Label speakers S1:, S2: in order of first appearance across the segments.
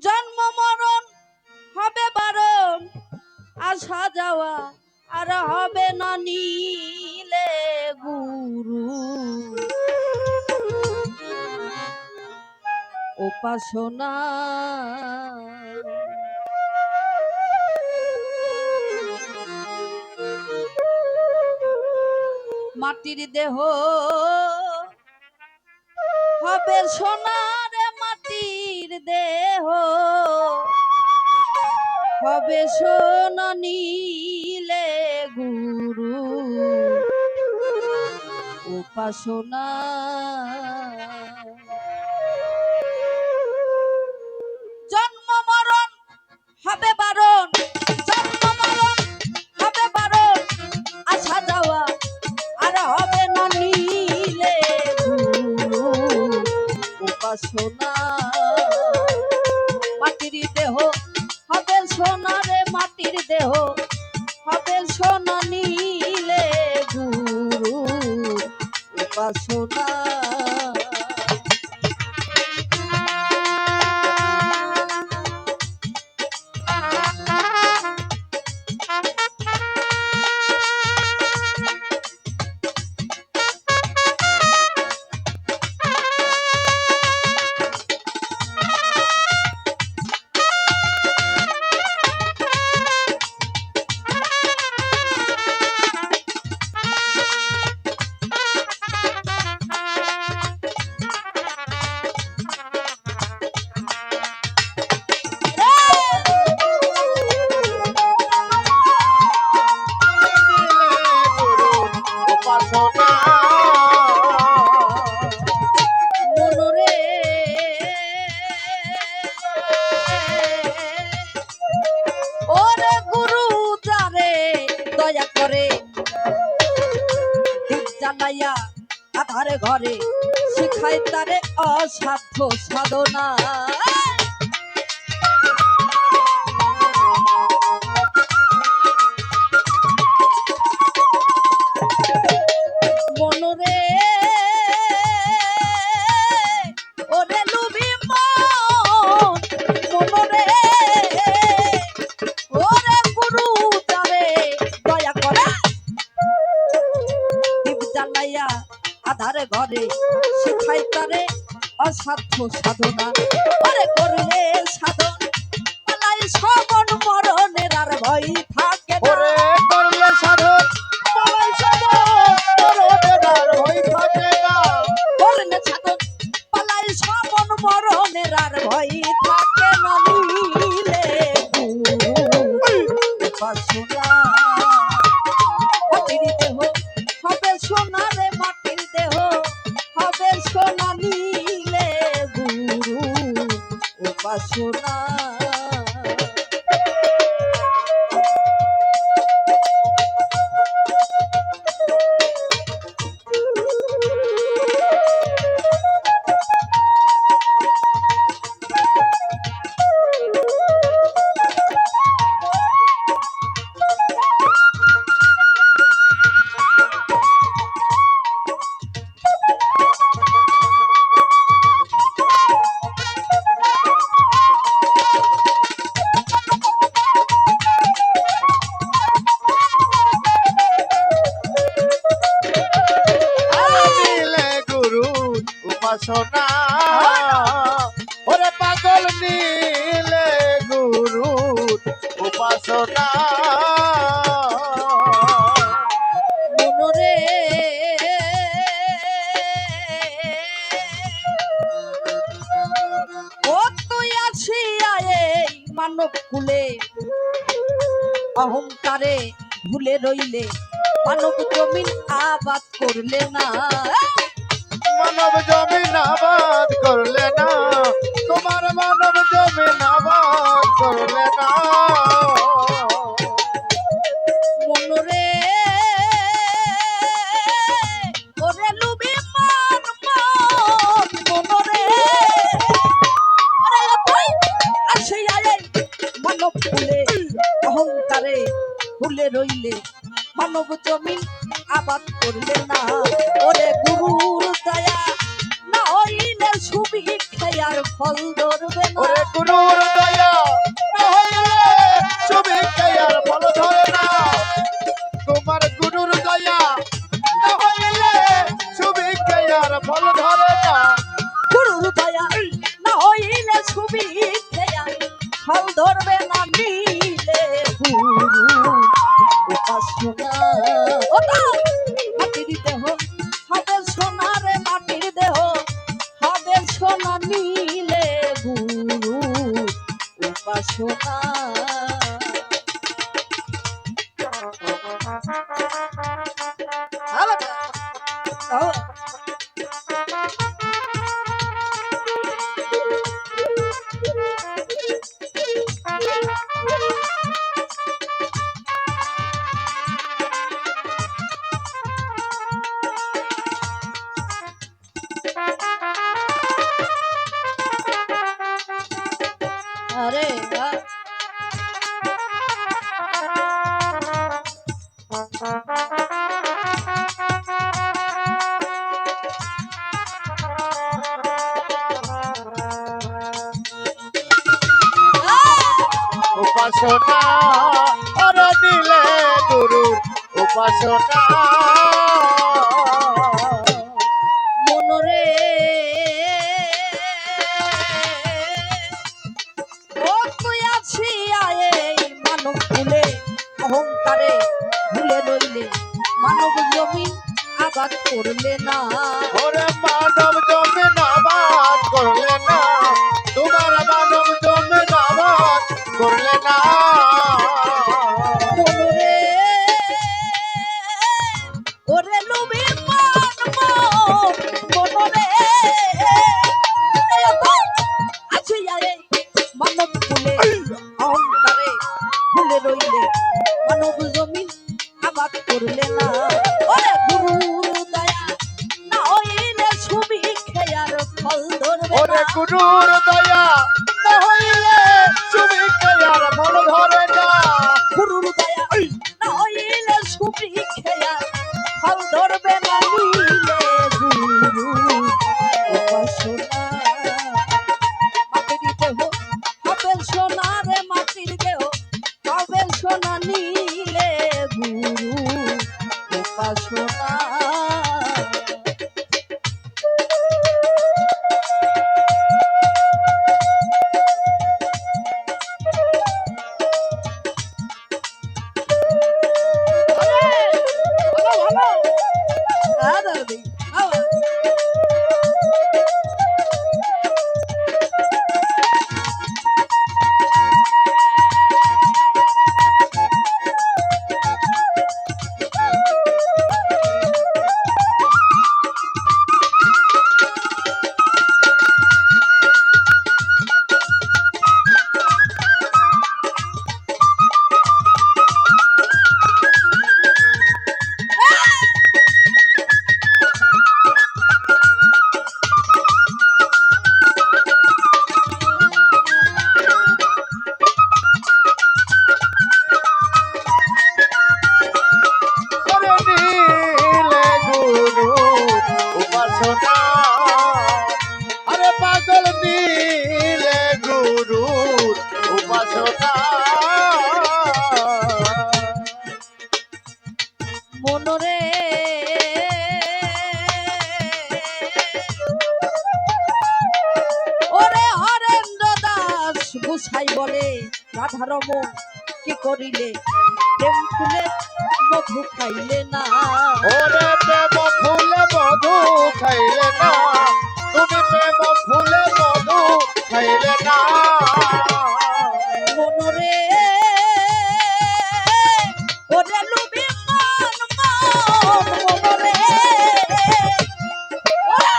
S1: জন্ম মরণ হবে বারণ, আসা যাওয়া আর হবে না নীলে গুরু উপাসনা। মাটির দেহ হবে সোনার, মাটির দেহ হবে সোনা নীলে গুরু উপাসনা। জন্ম মরণ হবে বারণ, জন্ম মরণ হবে বারণ, আসা যাওয়া আর হবে না নীলে গুরু উপাসনা। মাটির দেহ হবে সোনারে, মাটির দেহ হবে সোনা নীলে গুরু উপাসনা। জানাইয়া আধার ঘরে শিখাই তারে অসাধ্য সাধনা। মনরে ওরে লুবি মন, মনরে ওরে গুরু তারে দয়া করে জ্বালাইয়া আধার ঘরে শিখাই তারে অসাধ্য সাধনা। ওরে করলে সাধন পালাই শ্রবণ মরণের আর ভয় থাকে না।
S2: ওরে করলে সাধন পালাই শ্রবণ মরণের আর ভয় থাকে না।
S1: করলে সাধন পালাই শ্রবণ মরণের আর ভয় থাকে না নীলে গুরু উপাসনা। মাটির দেহ হবে সোনারে, মাটির দেহ হবে সোনা নীলে গুরু উপাসনা।
S2: উপাসনা ওরে পাগল নীলে গুরু উপাসনা।
S1: মনরে ও তুই আসিয়া এই মানব কুলে অহংকারে ভুলে রইলে, মানব জমিন আবাদ করলে না।
S2: মানব জমিন আবাদ করলে না, তোমার মানব জমিন আবাদ করলে না।
S1: মনরে ওরে লুবি মন মন, মনরে ওরে তুই আসিয়া এই মানব কুলে অহংকারে ভুলে রইলে, মানব জমিন আবাদ করলে না। ওরে গুরুর দয়া না হইলে সুবিক্ষার ফল ধরবে না।
S2: ওরে গুরুর
S1: ধরবে না নিলে গুরু উপাসনা। ওটা মাটির দেহ হবে সোনা রে, মাটির দেহ হবে সোনা নিলে গুরু উপাসনা। আরে
S2: উপাসনা ওরে নিলে গুরুর উপাসনা।
S1: মনরে ও তুই আছি আয়ে মানব ভুলে অহংকারে ভুলে রইলে মানব জমি আবাদ করলে না।
S2: ওরে মানব জমি নাবাদ করলে না, তোমার মানব জমি নাবাদ করলে না।
S1: মনরে ওরে লুবি মনরে আছি আয়ে মানব ভুলে অহংকারে ভুলে রইলে মানব জমি আবাদ করলে না। ওরে গুরুর দয়া না হইলে ছবি খেয়ার ফল ধরবে
S2: ওরে
S1: না।
S2: গুরুর দয়া না হইলে তুমি কেয়ার মন ধরে না।
S1: গুরুর দয়া না হইলে ছবি খেয়ার ফল ধরবে না নিলে গুরু উপাসনা। মাটির দেহ হবে সোনা রে, মাটির দেহ হবে সোনা নিলে গুরু উপাসনা।
S2: ওরে নিলে গুরুর উপাসনা। আরে পাগল নিলে গুরুর উপাসনা।
S1: মনরে ওরে হরেন্দ্র দাস গুছাই বলে রাধার মন কি করিলে প্রেম ফুলে মধু খাইলে না।
S2: ওরে প্রেম ফুলে মধু খাইলে না, তুমি প্রেম ফুলে মধু খাইলে না।
S1: মনরে ওরে লুবি মনরে ওরে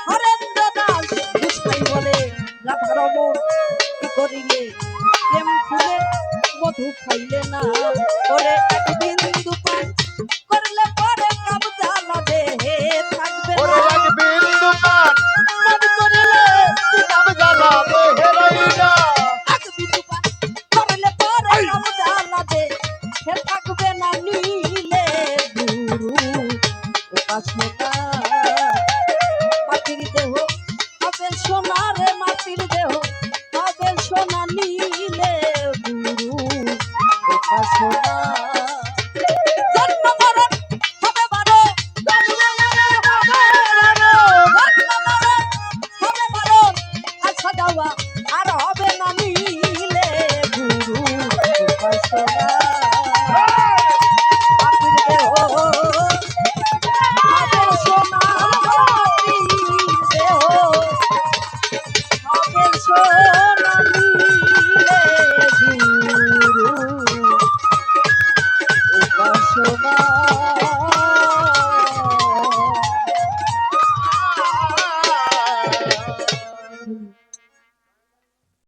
S1: হরেন্দ্র দাস গুছাই বলে রাধার মন কি করিলে প্রেম ফুলে মধু খাইলে না। ওরে এক বিন্দু পান করলে পরে কাবজা লাগে থাকবে
S2: ওরে
S1: না।
S2: এক বিন্দু পান মন করিলে কিতাব জ্বালাবে হেরাই না।
S1: এক বিন্দু পান করলে পরে কাবজা লাগে সে থাকবে না নিলে গুরু উপাসনা। মাটির দেহ হবে সোনা রে, মাটির দেহ হবে সোনা নিলে